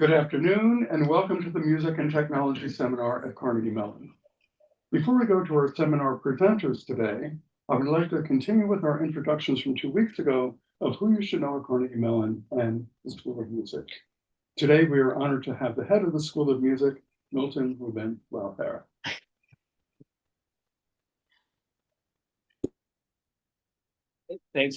Good afternoon and welcome to the Music and Technology Seminar at Carnegie Mellon. Before we go to our seminar presenters today, I would like to continue with our introductions from 2 weeks ago of who you should know at Carnegie Mellon and the School of Music. Today, we are honored to have the head of the School of Music, Milton Rubén Laufer. Thanks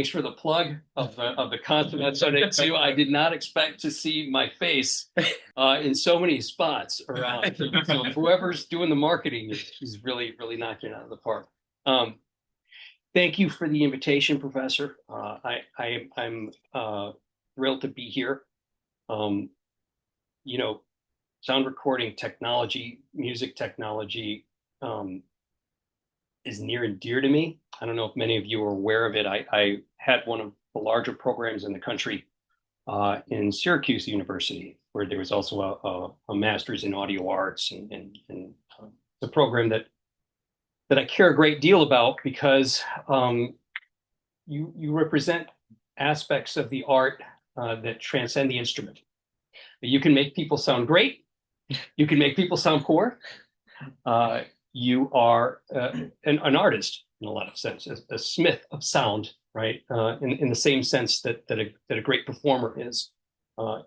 for the plug of the content too. I did not expect to see my face in so many spots around. So whoever's doing the marketing is really knocking it out of the park. Thank you for the invitation, Professor. I'm thrilled to be here. Sound recording technology, music technology is near and dear to me. I don't know if many of you are aware of it. I had one of the larger programs in the country in Syracuse University, where there was also a master's in audio arts, and the program that I care a great deal about because you represent aspects of the art that transcend the instrument. You can make people sound great. You can make people sound poor. You are an artist in a lot of sense, a smith of sound, right? In the same sense that a great performer is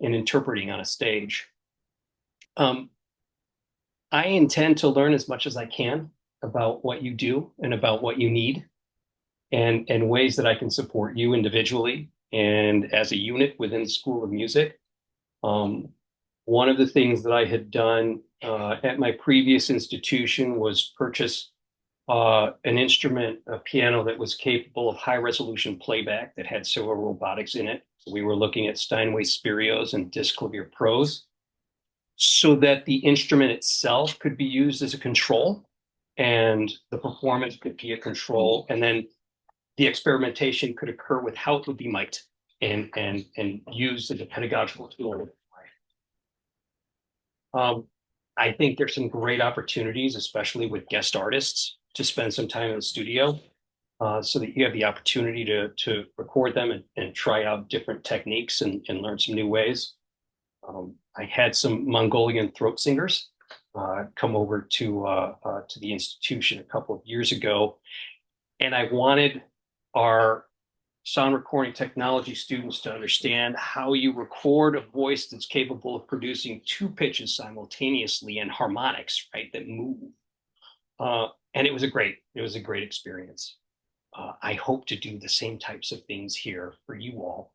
in interpreting on a stage. I intend to learn as much as I can about what you do and about what you need, and ways that I can support you individually and as a unit within the School of Music. One of the things that I had done at my previous institution was purchase an instrument, a piano that was capable of high resolution playback that had several robotics in it. So we were looking at Steinway Spurios and Disclavier Pros so that the instrument itself could be used as a control and the performance could be a control, and then the experimentation could occur with how it would be mic'd and used as a pedagogical tool. I think there's some great opportunities, especially with guest artists, to spend some time in the studio so that you have the opportunity to record them and try out different techniques and learn some new ways. I had some Mongolian throat singers come over to the institution a couple of years ago, and I wanted our sound recording technology students to understand how you record a voice that's capable of producing two pitches simultaneously and harmonics, right, that move. And it was a great experience. I hope to do the same types of things here for you all.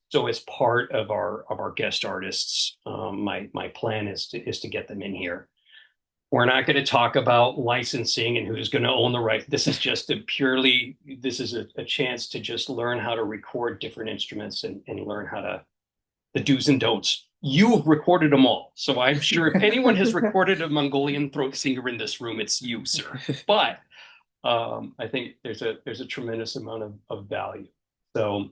So as part of our guest artists, my plan is to get them in here. We're not going to talk about licensing and who's going to own the right. This is just a chance to just learn how to record different instruments and learn how the do's and don'ts. You've recorded them all. So I'm sure if anyone has recorded a Mongolian throat singer in this room, it's you, sir. But I think there's a tremendous amount of value. So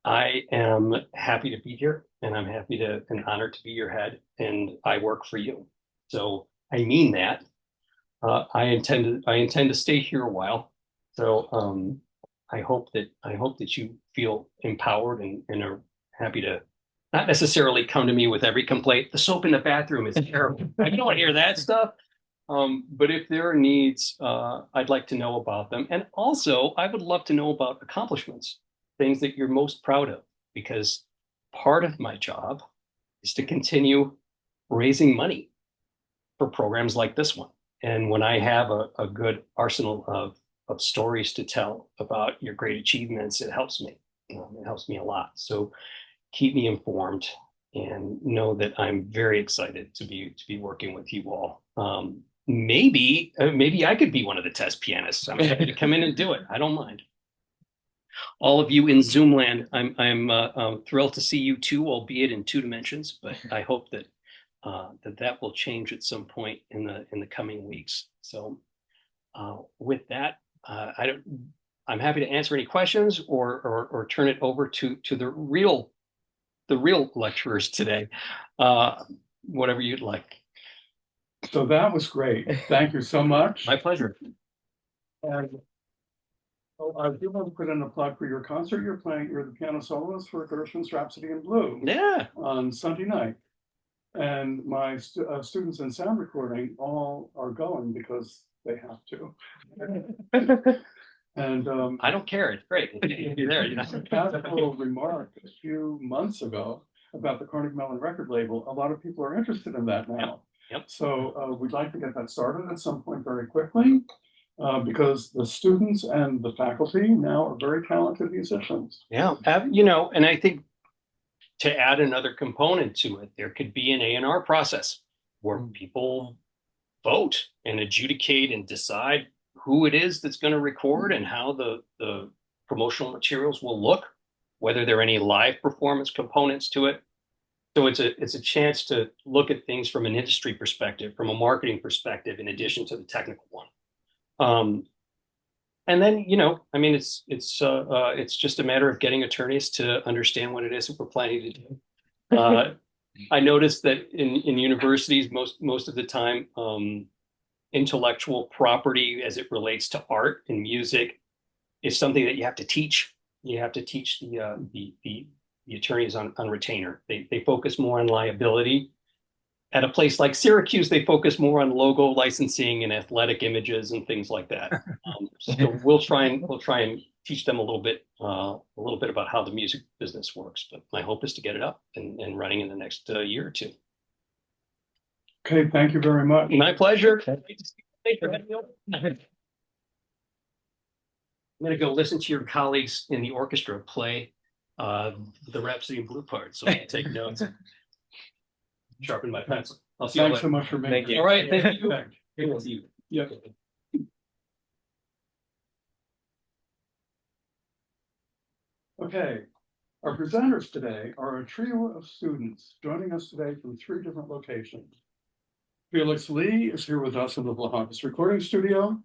I am happy to be here, and I'm and honored to be your head, and I work for you. So I mean that. I intend to stay here a while. So I hope that you feel empowered and are happy to not necessarily come to me with every complaint. The soap in the bathroom is terrible. I don't want to hear that stuff. But if there are needs, I'd like to know about them. And also, I would love to know about accomplishments, things that you're most proud of, because part of my job is to continue raising money for programs like this one. And when I have a good arsenal of stories to tell about your great achievements, it helps me. It helps me a lot. So keep me informed and know that I'm very excited to be working with you all. Maybe I could be one of the test pianists. I'm happy to come in and do it. I don't mind. All of you in Zoom land, I'm thrilled to see you too, albeit in 2 dimensions. But I hope that that will change at some point in the coming weeks. So with that, I'm happy to answer any questions or turn it over to the real lecturers today, whatever you'd like. So that was great. Thank you so much. My pleasure. And Oh, I do want to put in a plug for your concert. You're the piano soloist for Gershwin's Rhapsody in Blue Yeah. on Sunday night. And my students in sound recording all are going because they have to. And I don't care. It's great. You're there, you know. a casual remark a few months ago about the Carnegie Mellon record label. A lot of people are interested in that now. Yep. So we'd like to get that started at some point very quickly because the students and the faculty now are very talented musicians. Yeah. You know, and I think to add another component to it, there could be an A&R process where people vote and adjudicate and decide who it is that's going to record and how the promotional materials will look, whether there are any live performance components to it. So it's a chance to look at things from an industry perspective, from a marketing perspective, in addition to the technical one. And then, you know, I mean, it's just a matter of getting attorneys to understand what it is that we're planning to do. I noticed that in universities, most of the time, intellectual property as it relates to art and music is something that you have to teach. You have to teach the attorneys on retainer. They focus more on liability. At a place like Syracuse, they focus more on logo licensing and athletic images and things like that. So we'll try and teach them a little bit about how the music business works. But my hope is to get it up and running in the next year or two. Okay, thank you very much. My pleasure. Thanks for having me over. I'm going to go listen to your colleagues in the orchestra play the Rhapsody in Blue part, so I can take notes. Sharpen my pencil. I'll see you later. Thanks so much for making it. All right, thank you. We'll see you. Yep. Okay, our presenters today are a trio of students joining us today from 3 different locations. Felix Lee is here with us in the Vlahakis recording studio.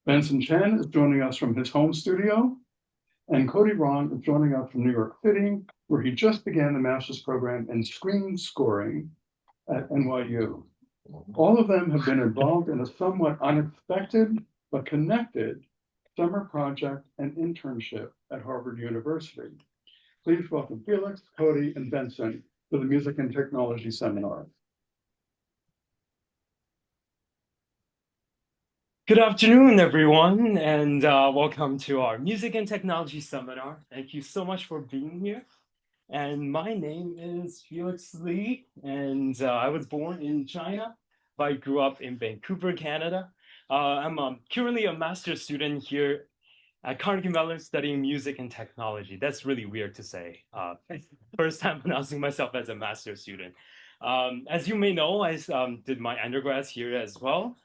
Benson Chen is joining us from his home studio. And Cody Ron is joining us from New York City, where he just began the master's program in screen scoring at NYU. All of them have been involved in a somewhat unexpected but connected summer project and internship at Harvard University. Please welcome Felix, Cody, and Benson to the Music and Technology Seminar. Good afternoon, everyone, and welcome to our Music and Technology Seminar. Thank you so much for being here. And my name is Felix Lee, and I was born in China, but I grew up in Vancouver, Canada. I'm currently a master's student here at Carnegie Mellon studying music and technology. That's really weird to say. First time announcing myself as a master's student. As you may know, I did my undergrads here as well.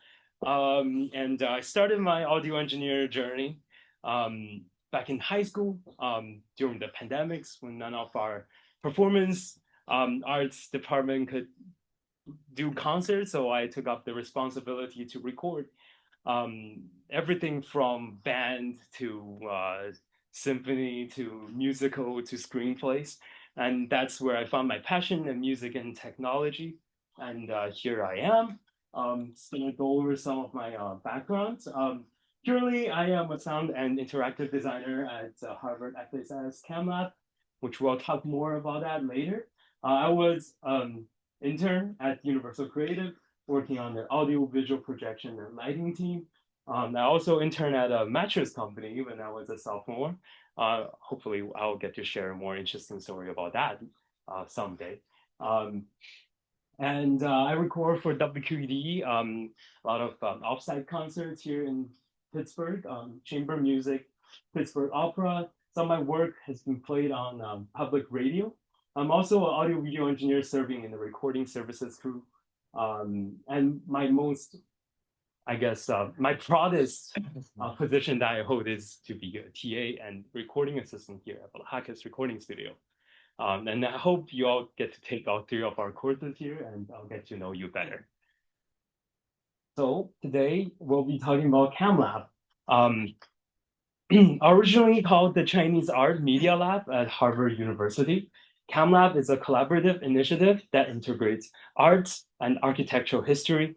And I started my audio engineer journey back in high school during the pandemics when none of our performance arts department could do concerts. So I took up the responsibility to record everything from band to symphony to musical to screenplays. And that's where I found my passion in music and technology. And here I am. Just going to go over some of my backgrounds. Currently, I am a sound and interactive designer at Harvard FAS CAMLab, which we'll talk more about that later. I was intern at Universal Creative, working on the audio visual projection and lighting team. I also interned at a mattress company when I was a sophomore. Hopefully, I'll get to share a more interesting story about that someday. And I record for WQED, a lot of offsite concerts here in Pittsburgh, chamber music, Pittsburgh Opera. Some of my work has been played on public radio. I'm also an audio video engineer serving in the recording services crew. And my most, I guess, my proudest position that I hold is to be a TA and recording assistant here at Vlahakis Recording Studio. And I hope you all get to take all 3 of our courses here and I'll get to know you better. So today we'll be talking about CAMLab. Originally called the Chinese Art Media Lab at Harvard University, CAMLab is a collaborative initiative that integrates arts and architectural history,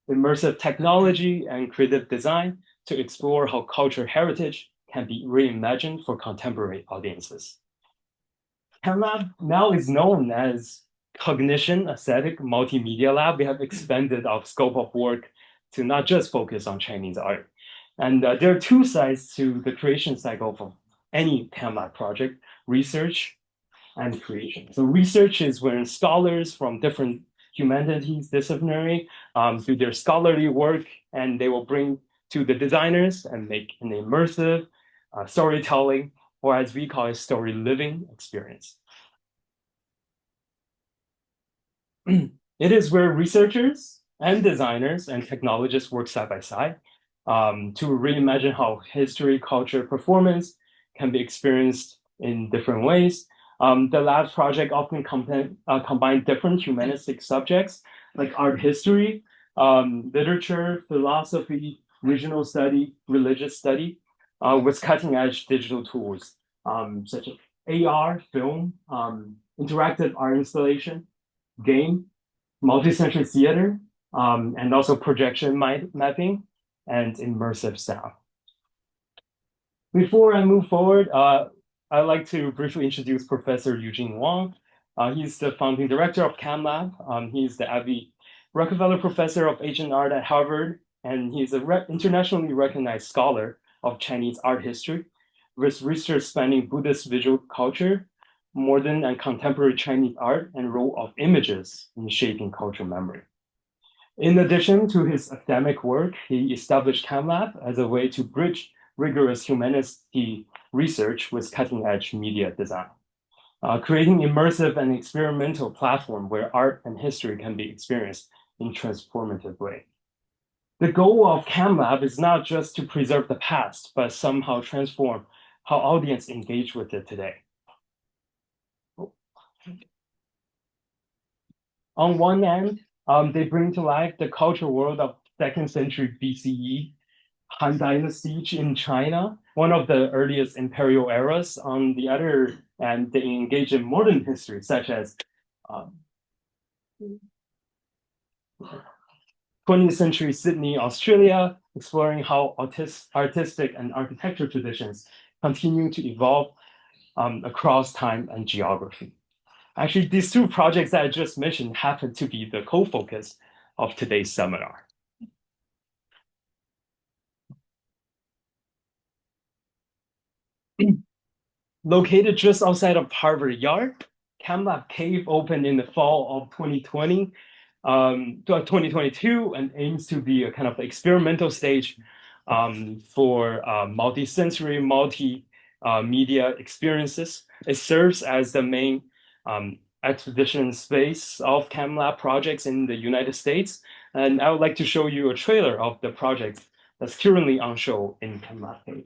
immersive technology, and creative design to explore how cultural heritage can be reimagined for contemporary audiences. CAMLab now is known as Cognition Aesthetic Multimedia Lab. We have expanded our scope of work to not just focus on Chinese art. And there are two sides to the creation cycle for any CAMLab project: research and creation. So research is when scholars from different humanities, disciplinary, do their scholarly work, and they will bring to the designers and make an immersive storytelling, or as we call it, story living experience. It is where researchers and designers and technologists work side by side to reimagine how history, culture, performance can be experienced in different ways. The lab's project often combine different humanistic subjects like art history, literature, philosophy, regional study, religious study, with cutting-edge digital tools such as AR, film, interactive art installation, game, multi-sensory theater, and also projection mapping and immersive sound. Before I move forward, I'd like to briefly introduce Professor Eugene Wang. He's the founding director of CAMLab. He's the Abbey Rockefeller Professor of Asian Art at Harvard, and he's an internationally recognized scholar of Chinese art history, with research spanning Buddhist visual culture, modern and contemporary Chinese art, and role of images in shaping cultural memory. In addition to his academic work, he established CAMLab as a way to bridge rigorous humanistic research with cutting-edge media design, creating immersive and experimental platform where art and history can be experienced in transformative way. The goal of CAMLab is not just to preserve the past, but somehow transform how audience engage with it today. On one end, they bring to life the cultural world of 2nd century BCE, Han Dynasty in China, one of the earliest imperial eras. On the other end, they engage in modern history, such as 20th century Sydney, Australia, exploring how artistic and architecture traditions continue to evolve across time and geography. Actually, these two projects that I just mentioned happen to be the co-focus of today's seminar. Located just outside of Harvard Yard, CAMLab Cave opened in the fall of 2022 and aims to be a kind of experimental stage for multi-sensory, multi-media experiences. It serves as the main exhibition space of CAMLab projects in the United States. And I would like to show you a trailer of the project that's currently on show in CAMLab Cave.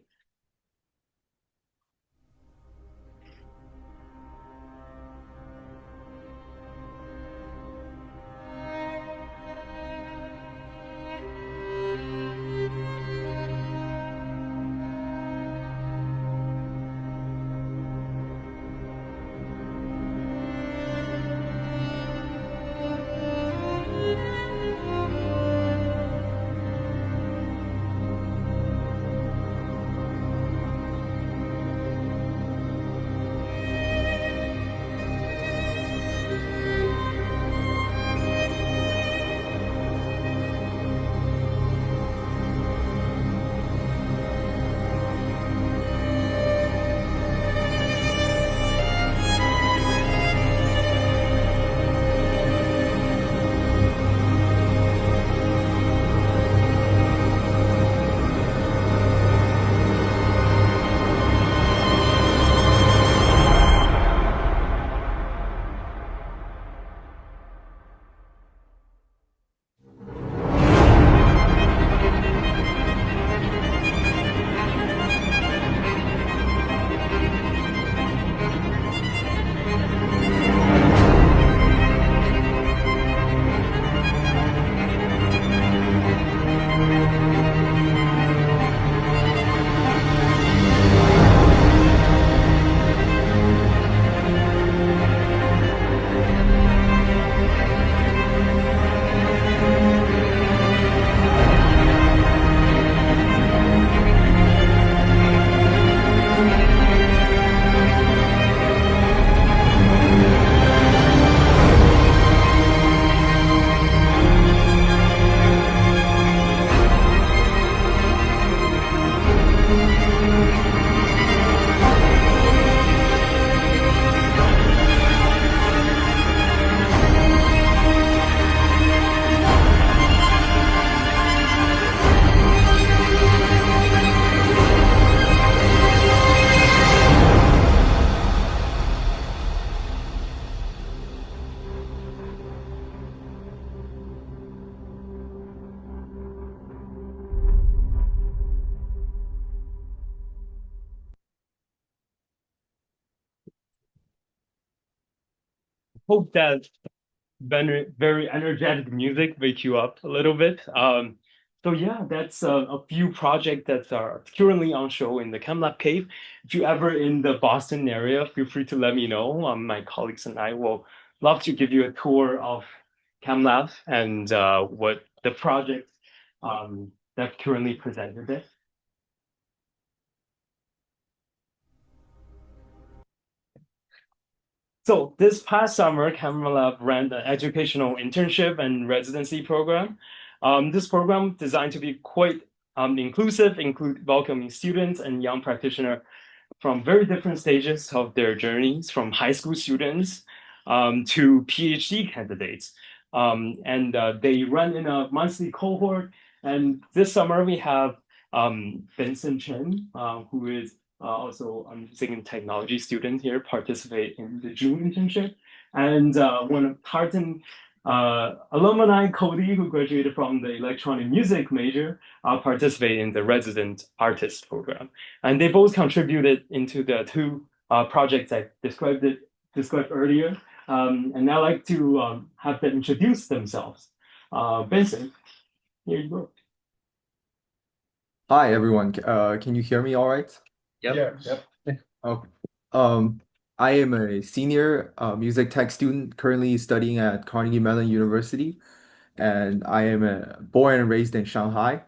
hope that very energetic music wake you up a little bit. So yeah, that's a few projects that are currently on show in the CAMLab cave. If you're ever in the Boston area, feel free to let me know. My colleagues and I will love to give you a tour of CAMLab and what the projects that currently presented there. So this past summer, CAMLab ran an educational internship and residency program. This program designed to be quite inclusive, include welcoming students and young practitioners from very different stages of their journeys, from high school students to PhD candidates. They run in a monthly cohort. And this summer we have Vincent Chen, who is also a music and technology student here, participate in the June internship. And one of Tartan alumni, Cody, who graduated from the electronic music major, participate in the resident artist program. And they both contributed into the two projects I described earlier. And I'd like to have them introduce themselves. Vincent, here you go. Hi everyone. Can you hear me all right? Yep. Yes. Okay. I am a senior music tech student currently studying at Carnegie Mellon University, and I am born and raised in Shanghai.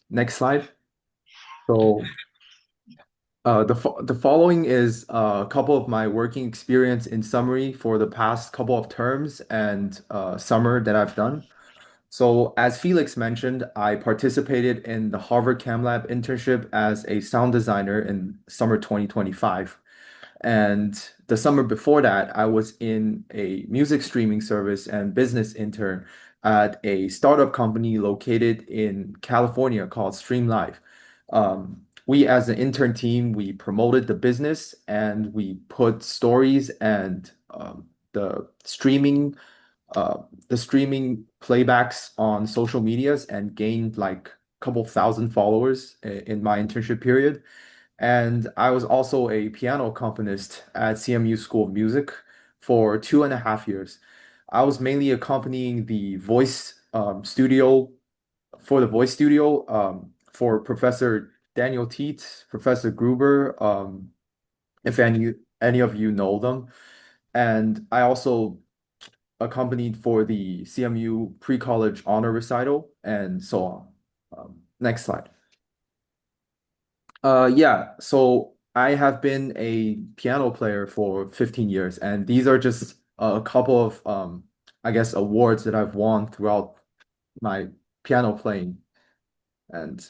Next slide. So the following is a couple of my working experience in summary for the past couple of terms and summer that I've done. So as Felix mentioned, I participated in the Harvard CamLab internship as a sound designer in summer 2025. And the summer before that, I was in a music streaming service and business intern at a startup company located in California called Stream Live. We, as an intern team, we promoted the business and we put stories and the streaming the streaming playbacks on social medias and gained like a couple thousand followers in my internship period. And I was also a piano accompanist at CMU School of Music for 2.5 years. I was mainly accompanying the voice studio for Professor Daniel Teet, Professor Gruber, if any of you know them. And I also accompanied for the CMU pre-college honor recital and so on. Next slide. Yeah, so I have been a piano player for 15 years, and these are just a couple of, I guess, awards that I've won throughout my piano playing. And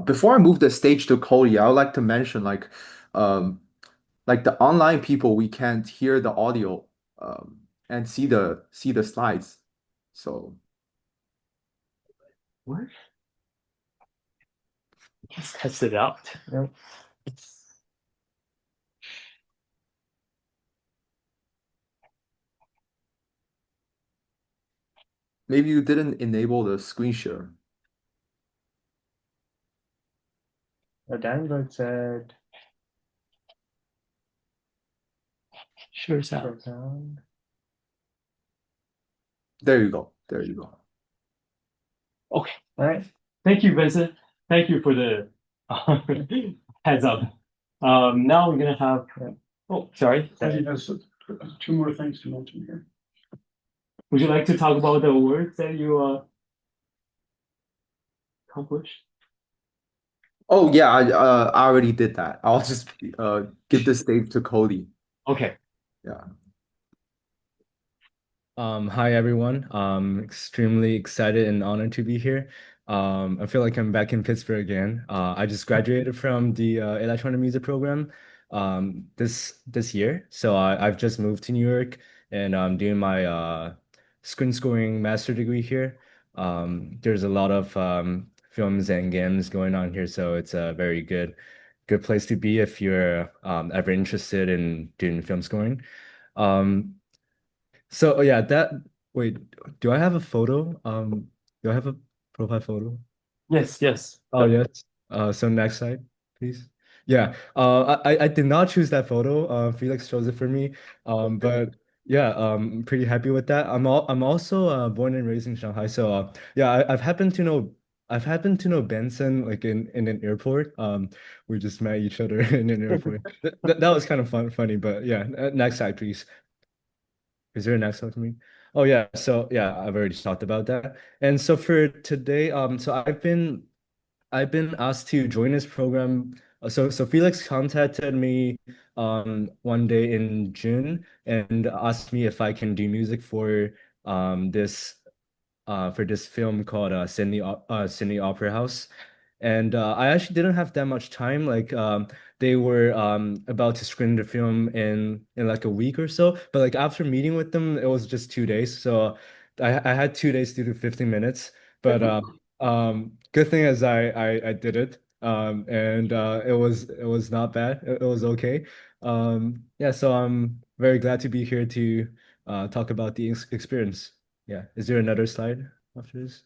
before I move the stage to Cody, I would like to mention like the online people, we can't hear the audio and see the slides. So What? Let's test it out. Yep. maybe you didn't enable the screen share. The download said Sure sound. There you go. There you go. Okay. All right. Thank you, Vincent. Thank you for the heads up. Now we're gonna have. Oh, sorry. He has two more things to mention here. Would you like to talk about the awards that you accomplished? Oh yeah, I already did that. I'll just give the stage to Cody. Okay. Yeah. Hi everyone. Extremely excited and honored to be here. I feel like I'm back in Pittsburgh again. I just graduated from the electronic music program this year. So I've just moved to New York and I'm doing my screen scoring master degree here. There's a lot of films and games going on here, so it's a very good place to be if you're ever interested in doing film scoring. So yeah, wait, do I have a photo? Do I have a profile photo? Yes. Yes. Oh yes. So next slide, please. Yeah. I did not choose that photo. Felix chose it for me. But Yeah, pretty happy with that. I'm also born and raised in Shanghai, so yeah, I've happened to know Benson like in an airport. We just met each other in an airport. That was kind of funny, but yeah. Next slide, please. Is there a next slide for me? Oh yeah, so yeah, I've already talked about that. And so for today, so I've been asked to join this program. So Felix contacted me one day in June and asked me if I can do music for this film called Sydney Opera House. And I actually didn't have that much time. Like they were about to screen the film in like a week or so. But like after meeting with them, it was just 2 days. So I had 2 days to do 15 minutes. But good thing is I did it. And it was not bad. It was okay. Yeah, so I'm very glad to be here to talk about the experience. Yeah. Is there another slide after this?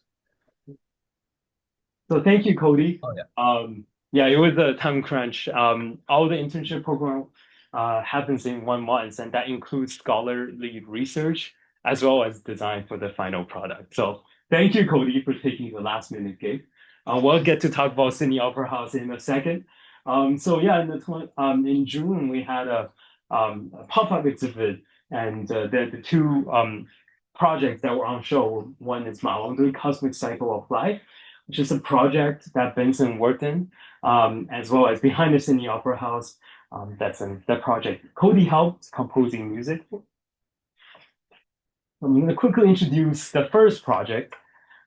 So thank you, Cody. Oh, yeah. Yeah, it was a time crunch. All the internship program happens in 1 month, and that includes scholarly research as well as design for the final product. So thank you, Cody, for taking the last minute gig. We'll get to talk about Sydney Opera House in a second. So yeah, in June we had a pop-up exhibit, and the two projects that were on show. One is Ma Cosmic Cycle of Life, which is a project that Benson worked in, as well as Behind the Sydney Opera House. That's in that project. Cody helped composing music. I'm going to quickly introduce the first project.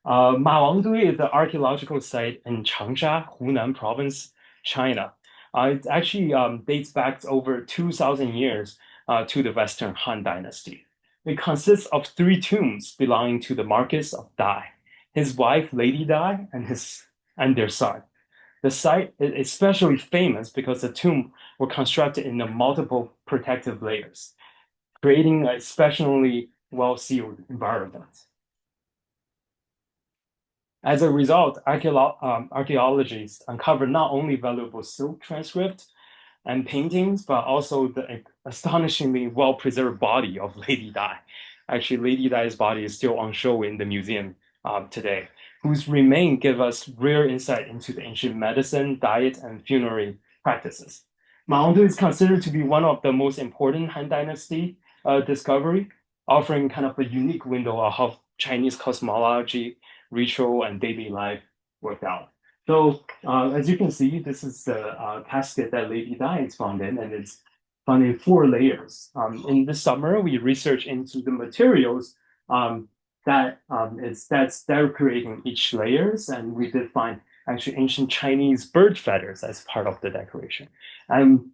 Ma Wangdui is the archaeological site in Changsha, Hunan province, China. It actually dates back over 2,000 years to the Western Han Dynasty. It consists of 3 tombs belonging to the Marquis of Dai, his wife Lady Dai, and their son. The site is especially famous because the tomb were constructed in the multiple protective layers, creating a especially well-sealed environment. As a result, archaeologists uncovered not only valuable silk transcript and paintings, but also the astonishingly well-preserved body of Lady Di. Actually, Lady Di's body is still on show in the museum today, whose remains give us rare insight into the ancient medicine, diet, and funerary practices. Maondo is considered to be one of the most important Han Dynasty discovery, offering kind of a unique window of how Chinese cosmology, ritual, and daily life worked out. So as you can see, this is the casket that Lady Di is found in, and it's found in 4 layers. In the summer, we researched into the materials they're creating each layers, and we did find actually ancient Chinese bird feathers as part of the decoration. And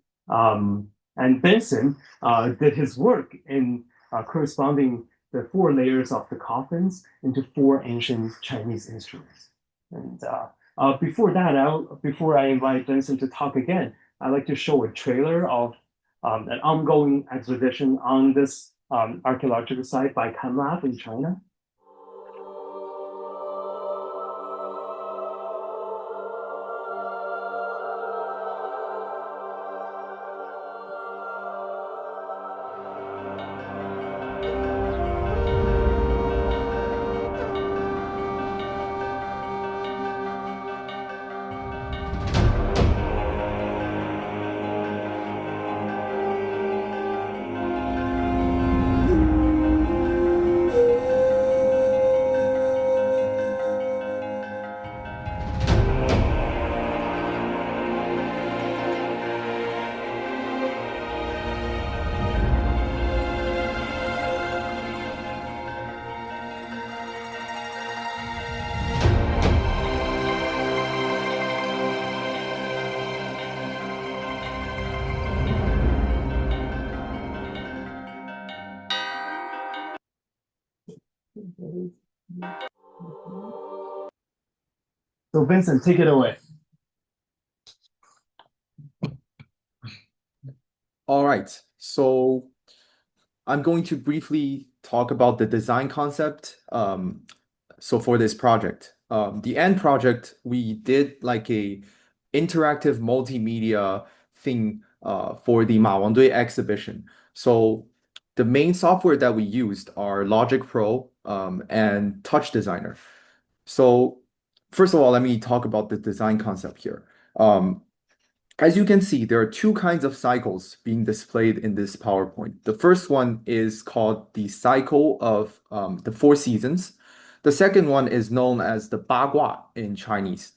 Benson did his work in corresponding the 4 layers of the coffins into 4 ancient Chinese instruments. And before I invite Benson to talk again, I'd like to show a trailer of an ongoing exhibition on this archaeological site by CAMLab in China. So Vincent, take it away. All right, so I'm going to briefly talk about the design concept. So for this project, the end project, we did like a interactive multimedia thing for the Ma Wangdui exhibition. So the main software that we used are Logic Pro and Touch Designer. So first of all, let me talk about the design concept here. As you can see, there are two kinds of cycles being displayed in this PowerPoint. The first one is called the cycle of the four seasons. The second one is known as the 八卦 in Chinese.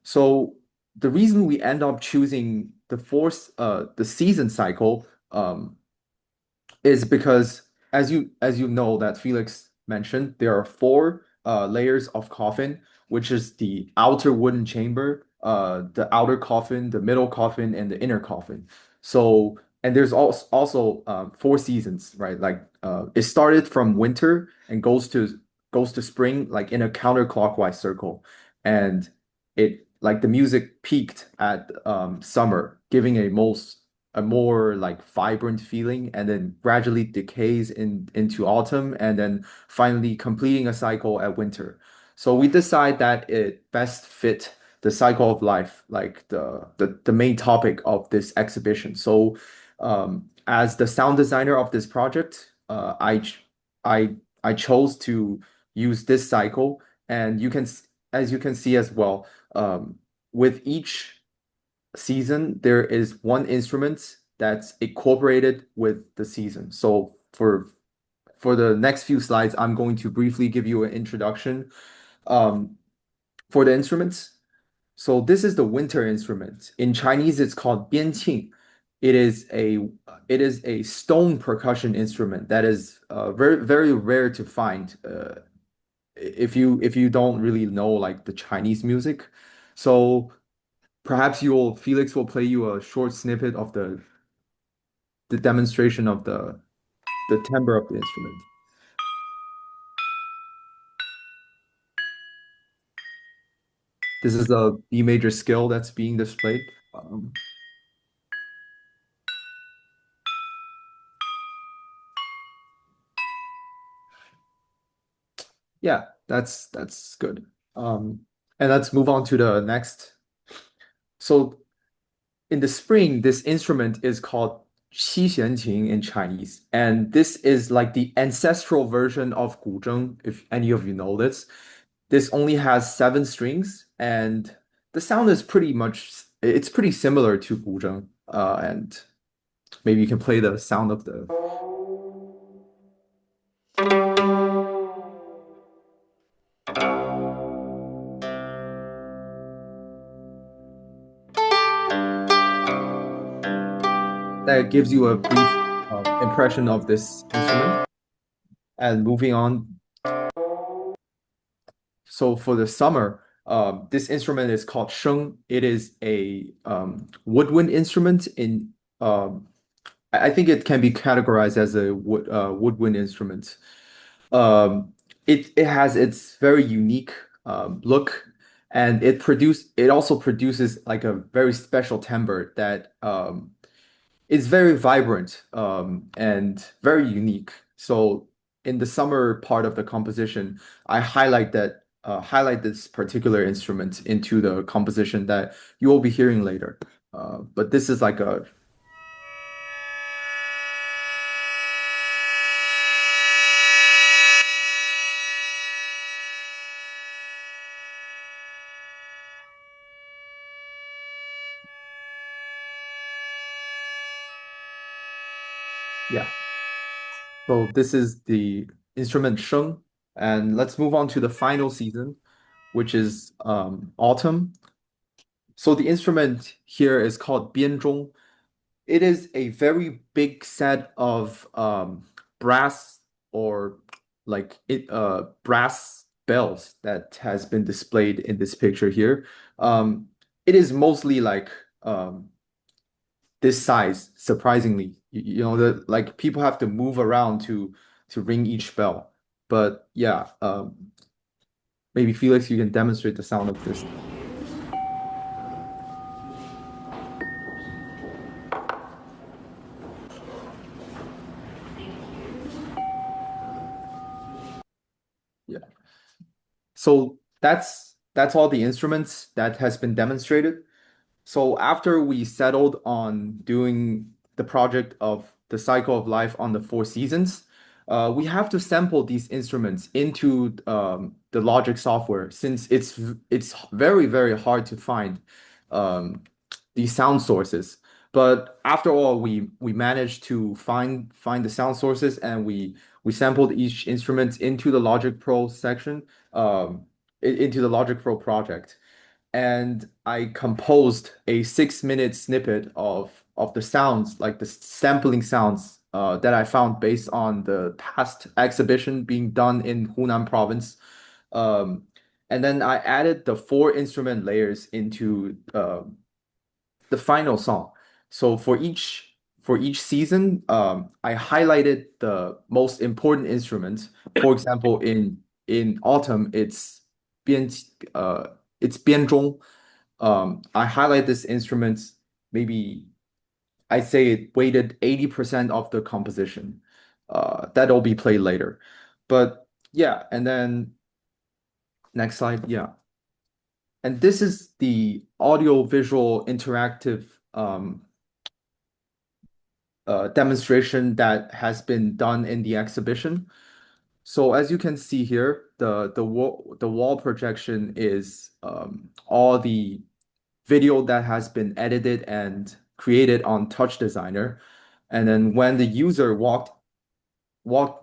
So the reason we end up choosing the season cycle is because as you know that Felix mentioned, there are four layers of coffin, which is the outer wooden chamber, the outer coffin, the middle coffin, and the inner coffin. So and there's also four seasons, right? Like it started from winter and goes to spring, like in a counterclockwise circle, and it like the music peaked at summer, giving a more like vibrant feeling, and then gradually decays into autumn, and then finally completing a cycle at winter. So we decide that it best fit the cycle of life, like the main topic of this exhibition. So as the sound designer of this project, I chose to use this cycle, and as you can see as well, with each season, there is one instrument that's incorporated with the season. So for the next few slides, I'm going to briefly give you an introduction for the instruments. So this is the winter instrument. In Chinese, it's called 边磬. It is a stone percussion instrument that is very rare to find if you don't really know like the Chinese music. So perhaps Felix will play you a short snippet of the demonstration of the timbre of the instrument. This is a B major scale that's being displayed. Yeah, that's good. And let's move on to the next. So in the spring, this instrument is called 七弦琴 in Chinese, and this is like the ancestral version of 古筝, if any of you know this. This only has 7 strings, and the sound is it's pretty similar to 古筝. And maybe you can play the sound of the. That gives you a brief impression of this instrument. And moving on. So for the summer, this instrument is called sheng. It is a woodwind instrument I think it can be categorized as a woodwind instrument. It has its very unique look, and it also produces like a very special timbre that is very vibrant and very unique. So in the summer part of the composition, I highlight this particular instrument into the composition that you will be hearing later. But this is like a. Yeah. So this is the instrument sheng, and let's move on to the final season, which is autumn. So the instrument here is called 编钟. It is a very big set of brass or brass bells that has been displayed in this picture here. It is mostly like this size, surprisingly. You know, like people have to move around to ring each bell. But yeah, maybe Felix, you can demonstrate the sound of this. Yeah. So that's all the instruments that has been demonstrated. So after we settled on doing the project of the cycle of life on the four seasons, we have to sample these instruments into the Logic software since it's very, very hard to find um, these sound sources. But after all, we managed to find the sound sources, and we sampled each instrument into the Logic Pro section, into the Logic Pro project. And I composed a 6-minute snippet of the sounds, like the sampling sounds that I found based on the past exhibition being done in Hunan province. Um, and then I added the 4 instrument layers into the final song. So for each season, I highlighted the most important instruments. For example, in autumn, it's 编钟. I highlight this instrument, maybe I'd say it weighted 80% of the composition. That'll be played later. But yeah, and then next slide, yeah. And this is the audio-visual interactive demonstration that has been done in the exhibition. So as you can see here, the wall projection is all the video that has been edited and created on Touch Designer. And then when the user walk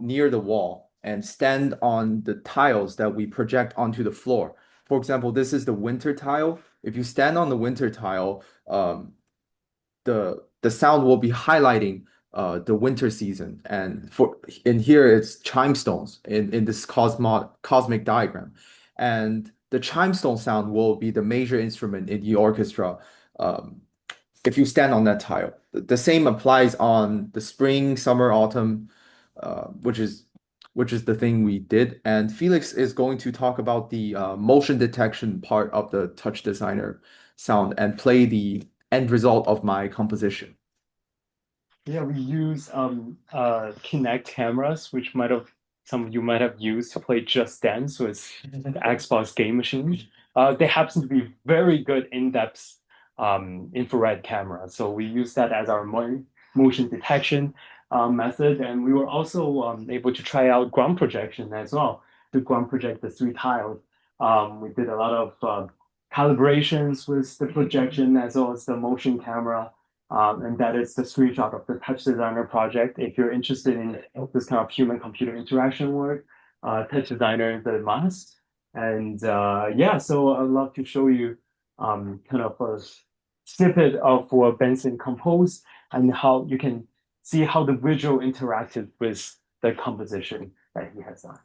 near the wall and stand on the tiles that we project onto the floor. For example, this is the winter tile. If you stand on the winter tile, the sound will be highlighting the winter season. And in here it's chime stones in this cosmic diagram. And the chime stone sound will be the major instrument in the orchestra if you stand on that tile. The same applies on the spring, summer, autumn, which is the thing we did. And Felix is going to talk about the motion detection part of the Touch Designer sound and play the end result of my composition. Yeah, we use Kinect cameras, which some of you might have used to play Just Dance with the Xbox game machine. They happen to be very good in-depth infrared cameras. So we use that as our motion detection method. And we were also able to try out ground projection as well, to ground project the 3 tiles. We did a lot of calibrations with the projection as well as the motion camera. And that is the screenshot of the Touch Designer project. If you're interested in this kind of human-computer interaction work, Touch Designer is a must. And yeah, so I'd love to show you kind of a snippet of what Benson composed and how you can see how the visual interacted with the composition that he has done.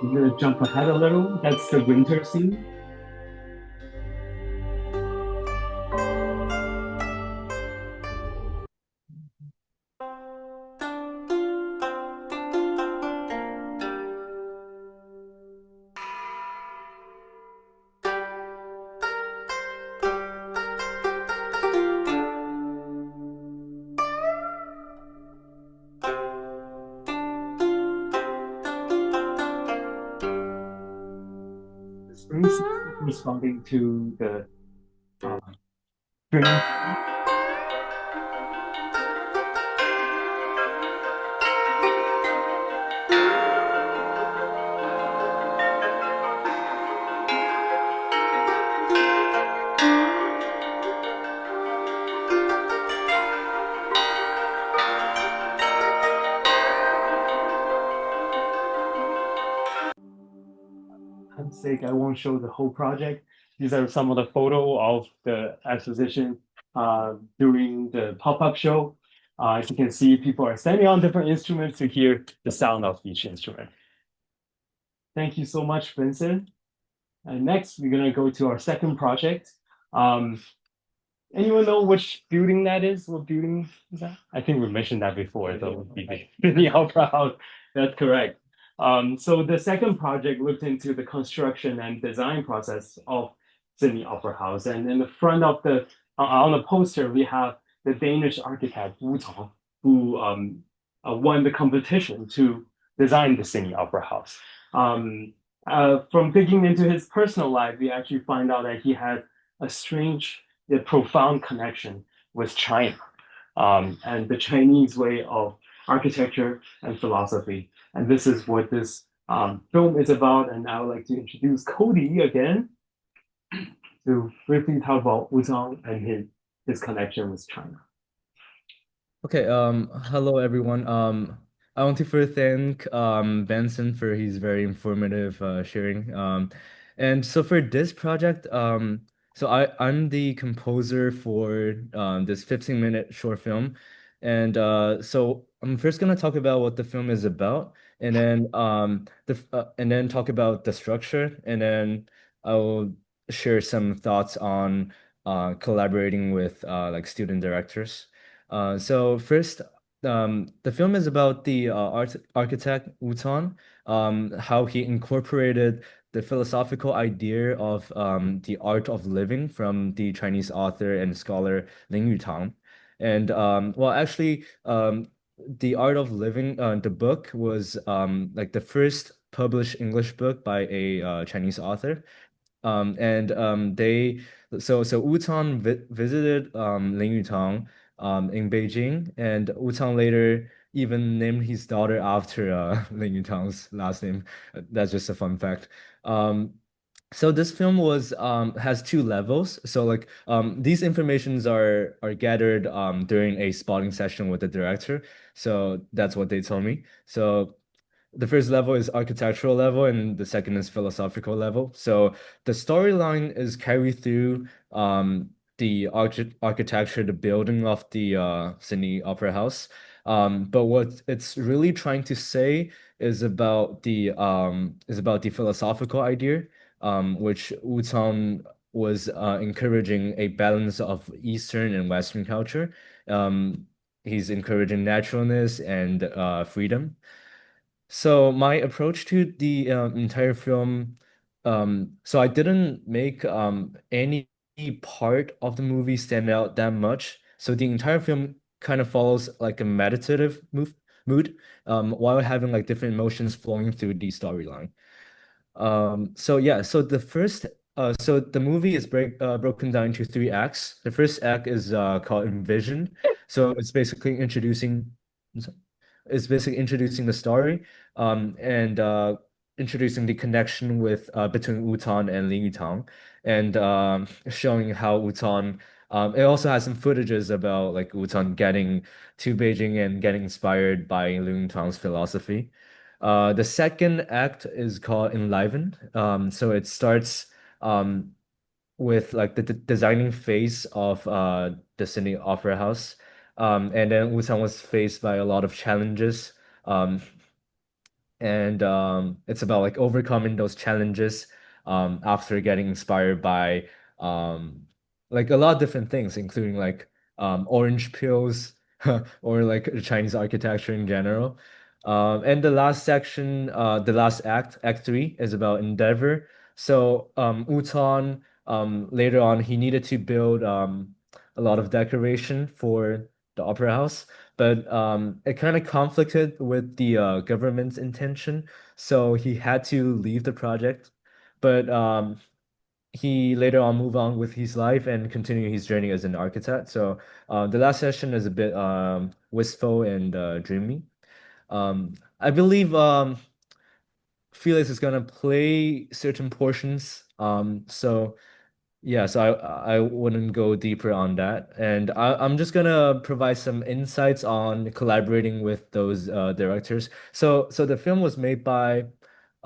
I'm gonna jump ahead a little. That's the winter scene. The spring season responding to the spring. Sake, I won't show the whole project. These are some of the photo of the exposition during the pop-up show. As you can see, people are standing on different instruments to hear the sound of each instrument. Thank you so much, Vincent. And next, we're gonna go to our second project. Anyone know which building that is? What building is that? I think we mentioned that before, though. The Opera House. That's correct. So the second project looked into the construction and design process of Sydney Opera House. And in the front of the on the poster, we have the Danish architect Wu Tong, who won the competition to design the Sydney Opera House. From digging into his personal life, we actually find out that he had a strange yet profound connection with China, and the Chinese way of architecture and philosophy. And this is what this film is about. And I would like to introduce Cody again to briefly talk about Wu Zhang and his connection with China. Okay, hello everyone. I want to first thank Benson for his very informative sharing. And so for this project, so I'm the composer for this 15-minute short film. And so I'm first gonna talk about what the film is about, and then talk about the structure, and then I'll share some thoughts on collaborating with like student directors. So first, the film is about the architect Wu Tan, how he incorporated the philosophical idea of the art of living from the Chinese author and scholar Ling Yutang. And well, actually, the art of living, the book was like the first published English book by a Chinese author. And they so Wu Tang visited Ling Yutang in Beijing, and Wu Tang later even named his daughter after Ling Yutang's last name. That's just a fun fact. So this film was has two levels. So like these informations are gathered during a spotting session with the director. So that's what they told me. So the first level is architectural level, and the second is philosophical level. So the storyline is carried through the architecture, the building of the Sydney Opera House. But what it's really trying to say is about the philosophical idea, which Wu Tang was encouraging a balance of Eastern and Western culture. He's encouraging naturalness and freedom. So my approach to the entire film, so I didn't make any part of the movie stand out that much. So the entire film kind of follows like a meditative mood, while having like different emotions flowing through the storyline. So yeah, so so the movie is broken down into three acts. The first act is called Envision. So it's basically introducing the story, and introducing the connection with between Wutan and Ling Yutang, and showing how Wutan. It also has some footages about like Wutan getting to Beijing and getting inspired by Ling Yutang's philosophy. The second act is called Enliven. So it starts with like the designing phase of the Sydney Opera House. And then Wusan was faced by a lot of challenges. Um, and it's about like overcoming those challenges after getting inspired by um, like a lot of different things, including like orange pills or like Chinese architecture in general. And the last section, the last act, Act 3, is about endeavor. So Wu Tan, later on, he needed to build a lot of decoration for the opera house, but it kind of conflicted with the government's intention, so he had to leave the project. But he later on moved on with his life and continue his journey as an architect. So the last session is a bit wistful and dreamy. I believe Felix is gonna play certain portions. So. Yeah, so I wouldn't go deeper on that. And I'm just gonna provide some insights on collaborating with those directors. So the film was made by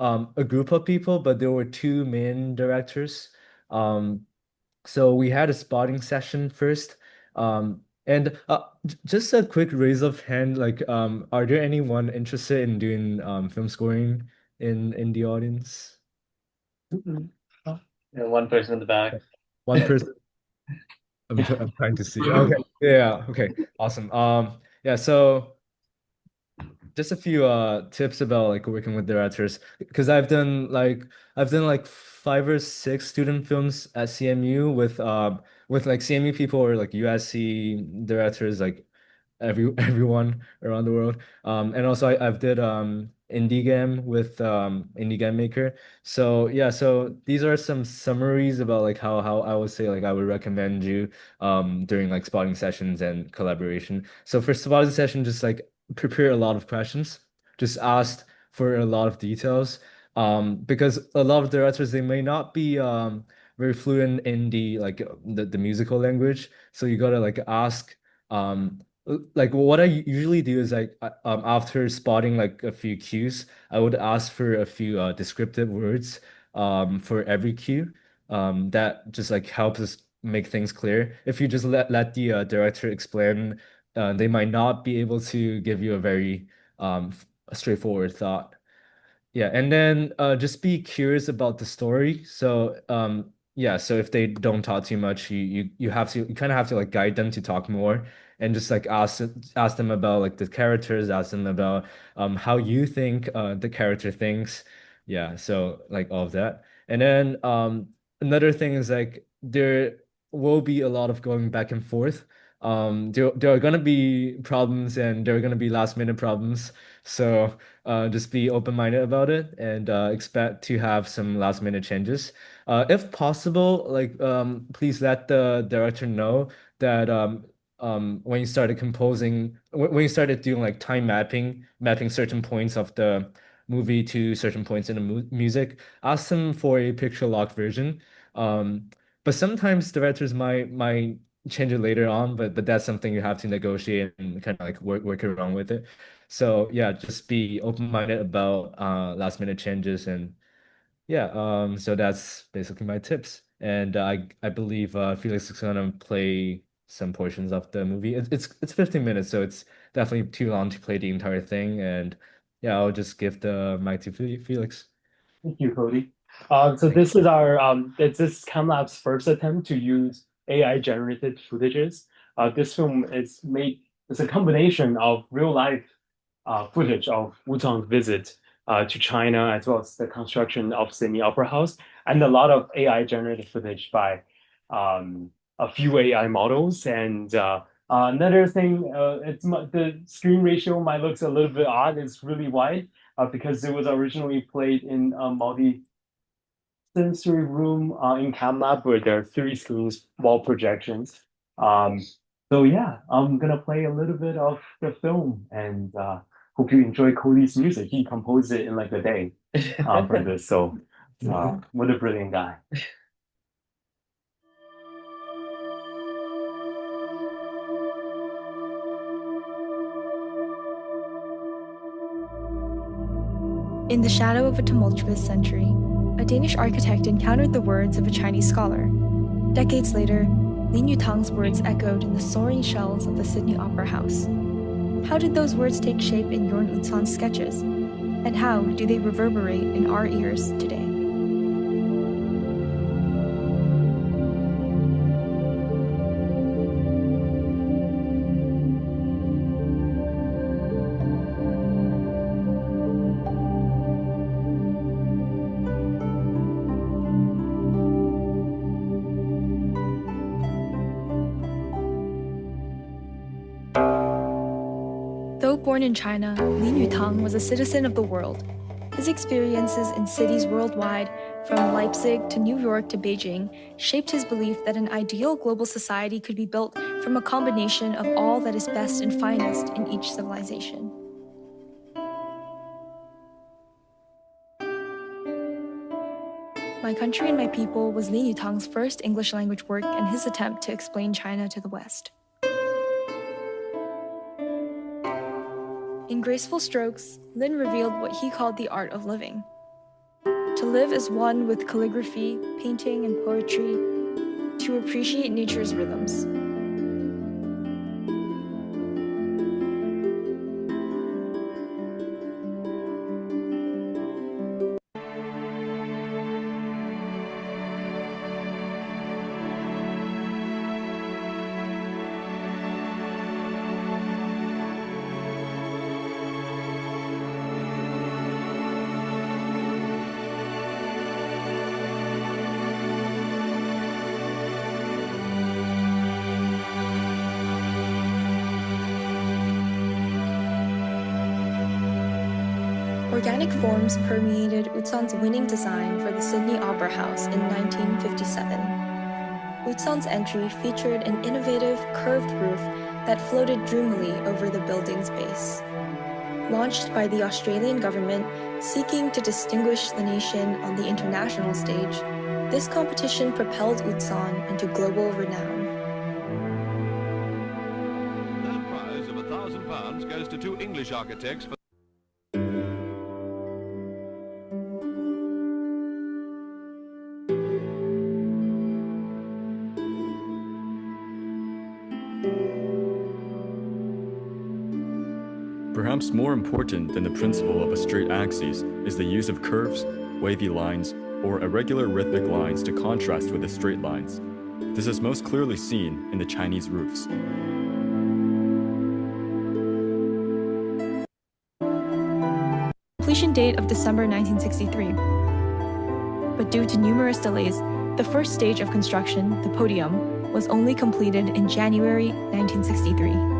a group of people, but there were two main directors. Um, so we had a spotting session first. And just a quick raise of hand, like are there anyone interested in doing film scoring in the audience? Yeah, one person in the back. One person. I'm trying to see. Okay. Yeah. Okay. Awesome. Yeah. So just a few tips about like working with directors because I've done like 5 or 6 student films at CMU with like CMU people or like USC directors like everyone around the world. And also I've did indie game with indie game maker. So yeah, so these are some summaries about like how I would say like I would recommend you during like spotting sessions and collaboration. So for spotting session, just like prepare a lot of questions, just ask for a lot of details. Because a lot of directors they may not be very fluent in the like the musical language. So you gotta like ask like what I usually do is like after spotting like a few cues, I would ask for a few descriptive words for every cue that just like helps us make things clear. If you just let the director explain, they might not be able to give you a very straightforward thought. Yeah, and then just be curious about the story. So yeah, so if they don't talk too much, you kind of have to like guide them to talk more and just like ask them about like the characters, ask them about how you think the character thinks. Yeah, so like all of that. And then another thing is like there will be a lot of going back and forth. There are gonna be problems and there are gonna be last minute problems. So just be open-minded about it and expect to have some last-minute changes. If possible, like please let the director know that when you started composing, when you started doing like time mapping certain points of the movie to certain points in the mu music, ask them for a picture lock version. Um, but sometimes directors might change it later on, but that's something you have to negotiate and kind of like work around with it. So yeah, just be open-minded about last minute changes and yeah, so that's basically my tips. And I believe Felix is gonna play some portions of the movie. It's 15 minutes, so it's definitely too long to play the entire thing. And yeah, I'll just give the mic to Felix. Thank you, Cody. So Thank this is our this CamLab's first attempt to use AI generated footages. This film is made. It's a combination of real life footage of Wu-Tang's visit to China, as well as the construction of Sydney Opera House, and a lot of AI generated footage by a few AI models. And another thing, the screen ratio might look a little bit odd. It's really wide because it was originally played in a multi-sensory room in CamLab where there are 3 screens, wall projections. Um, so yeah, I'm gonna play a little bit of the film and hope you enjoy Cody's music. He composed it in like a day for this. So what a brilliant guy. In the shadow of a tumultuous century, a Danish architect encountered the words of a Chinese scholar. Decades later, Lin Yutang's words echoed in the soaring shells of the Sydney Opera House. How did those words take shape in Jorn Utzon's sketches? And how do they reverberate in our ears today? Though born in China, Lin Yutang was a citizen of the world. His experiences in cities worldwide, from Leipzig to New York to Beijing, shaped his belief that an ideal global society could be built from a combination of all that is best and finest in each civilization. My Country and My People was Lin Yutang's first English language work and his attempt to explain China to the West. In graceful strokes, Lin revealed what he called the art of living. To live as one with calligraphy, painting, and poetry, to appreciate nature's rhythms. Organic forms permeated Utsan's winning design for the Sydney Opera House in 1957. Utsan's entry featured an innovative, curved roof that floated dreamily over the building's base. Launched by the Australian government, seeking to distinguish the nation on the international stage, this competition propelled Utsan into global renown. Third prize of £1,000 goes to 2 English architects for Perhaps more important than the principle of a straight axis is the use of curves, wavy lines, or irregular rhythmic lines to contrast with the straight lines. This is most clearly seen in the Chinese roofs. Completion date of December 1963. But due to numerous delays, the first stage of construction, the podium, was only completed in January 1963.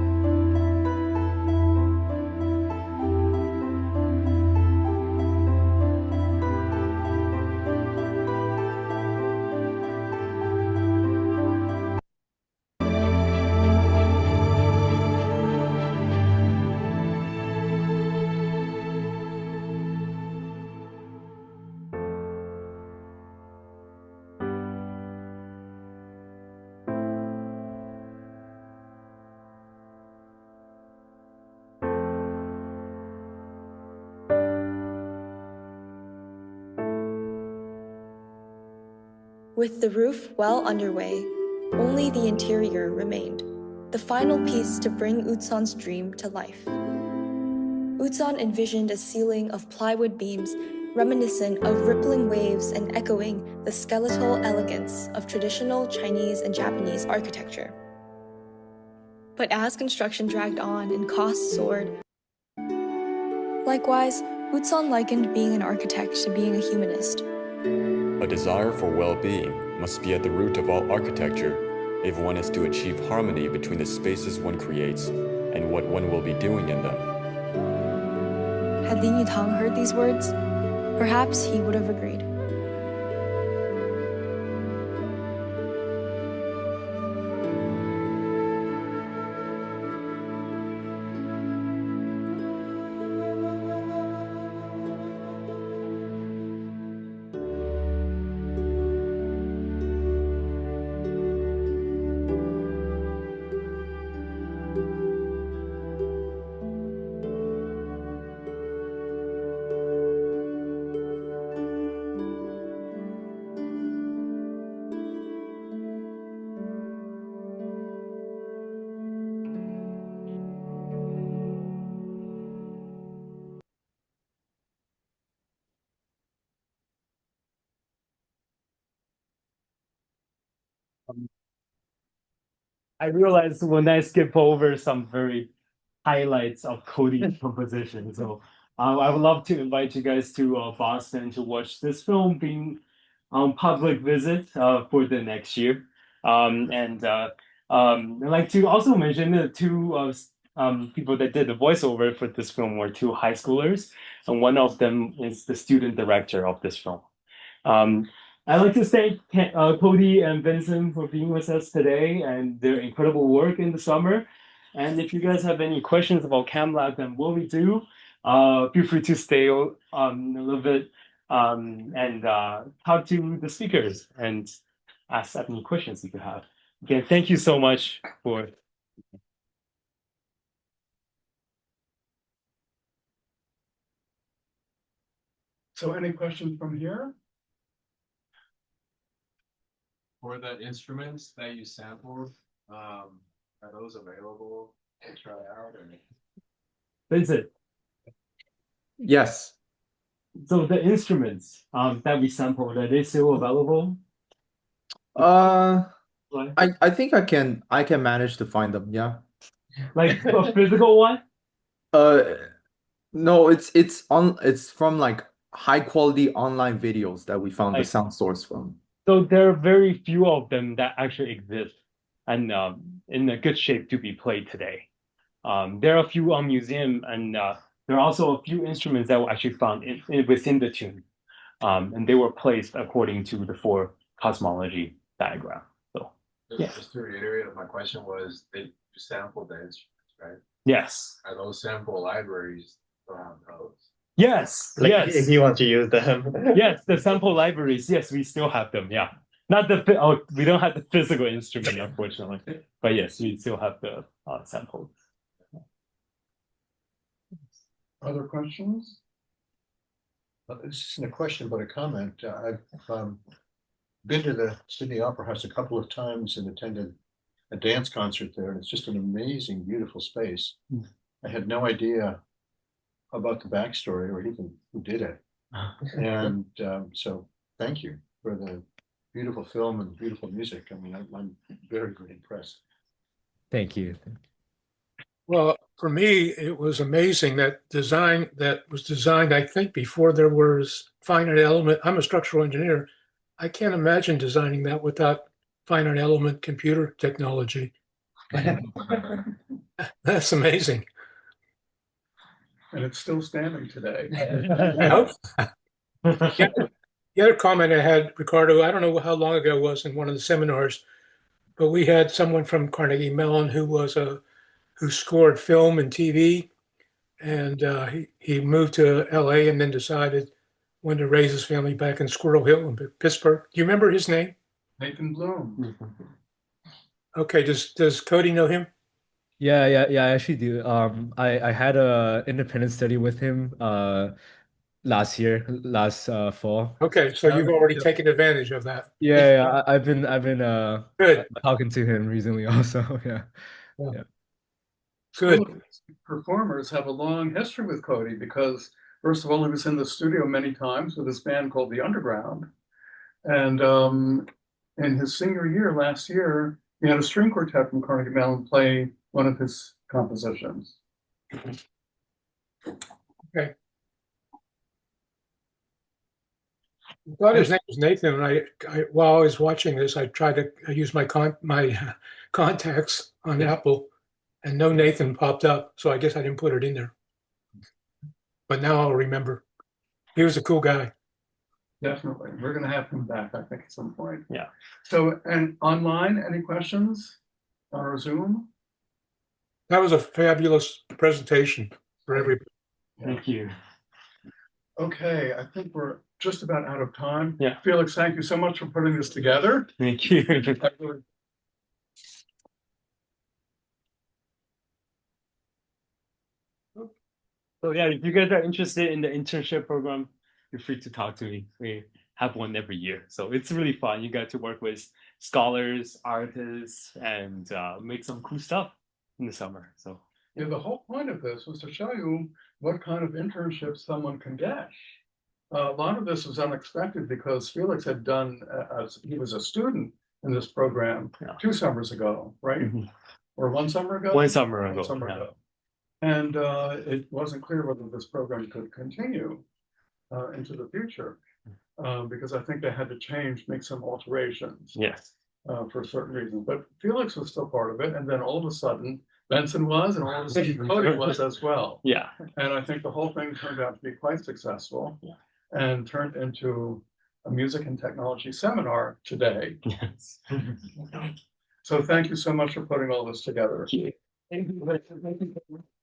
With the roof well underway, only the interior remained, the final piece to bring Utsan's dream to life. Utsan envisioned a ceiling of plywood beams reminiscent of rippling waves and echoing the skeletal elegance of traditional Chinese and Japanese architecture. But as construction dragged on and costs soared, likewise, Utsan likened being an architect to being a humanist. A desire for well-being must be at the root of all architecture if one is to achieve harmony between the spaces one creates and what one will be doing in them. Had Lin Yutang heard these words, perhaps he would have agreed. I realized when I skip over some very highlights of Cody's composition. So I would love to invite you guys to Boston to watch this film being on public visit for the next year. I'd like to also mention the two people that did the voiceover for this film were two high schoolers, and one of them is the student director of this film. I'd like to thank Cody and Vincent for being with us today and their incredible work in the summer. And if you guys have any questions about CAMLab and what we do, feel free to stay a little bit and talk to the speakers and ask any questions if you have. Again, thank you so much for. So any questions from here? For the instruments that you sampled, are those available to try out? Or... Vincent. Yes. So the instruments that we sampled, are they still available? I think I can manage to find them, yeah. Like a physical one? No, it's from like high quality online videos that we found the sound source from. So there are very few of them that actually exist and in a good shape to be played today. There are a few on museum and there are also a few instruments that were actually found within the tune, and they were placed according to the four cosmology diagram. So Just to reiterate, my question was, they sampled the instruments, right? yes, Are those sample libraries around those? yes, Like yes. if you want to use them. Yes, the sample libraries. Yes, we still have them. Yeah, not the we don't have the physical instrument, unfortunately, but yes, we still have the samples. Other questions? This isn't a question, but a comment. I've been to the Sydney Opera House a couple of times and attended a dance concert there. And it's just an amazing, beautiful space. I had no idea about the backstory or even who did it. And so thank you for the beautiful film and beautiful music. I mean, I'm very, very impressed. Thank you. Well, for me, it was amazing that design that was designed, I think, before there was finite element. I'm a structural engineer. I can't imagine designing that without finite element computer technology. That's amazing. And it's still standing today. I hope. The other comment I had, Ricardo, I don't know how long ago it was in one of the seminars, but we had someone from Carnegie Mellon who scored film and TV, and he moved to LA and then decided when to raise his family back in Squirrel Hill in Pittsburgh. Do you remember his name? Nathan Bloom. Okay, does Cody know him? Yeah, I actually do. I had a independent study with him last fall. Okay, so you've already taken advantage of that. Yeah, I've been Good. talking to him recently also. Yeah. Good. Performers have a long history with Cody because, first of all, he was in the studio many times with his band called The Underground. And in his senior year last year, he had a string quartet from Carnegie Mellon play one of his compositions. Okay. I thought his name was Nathan, and I while I was watching this, I used my contacts on Apple, and no Nathan popped up, so I guess I didn't put it in there. But now I'll remember. He was a cool guy. Definitely. We're going to have him back, I think, at some point. Yeah. So, and online, any questions on our Zoom? That was a fabulous presentation for everybody. Thank you. Okay, I think we're just about out of time. Yeah. Felix, thank you so much for putting this together. Thank you. So yeah, if you guys are interested in the internship program, feel free to talk to me. We have one every year, so it's really fun. You get to work with scholars, artists, and make some cool stuff in the summer. So yeah, the whole point of this was to show you what kind of internships someone can get. A lot of this was unexpected because Felix had done, he was a student in this program 2 summers ago, right? Or 1 summer ago? 1 summer ago. 1 summer ago. And it wasn't clear whether this program could continue into the future because I think they had to make some alterations. Yes. For certain reasons. But Felix was still part of it. And then all of a sudden, Benson was, and all of a sudden, Cody was as well. Yeah. And I think the whole thing turned out to be quite successful and turned into a music and technology seminar today. Yes. So thank you so much for putting all this together. Thank you.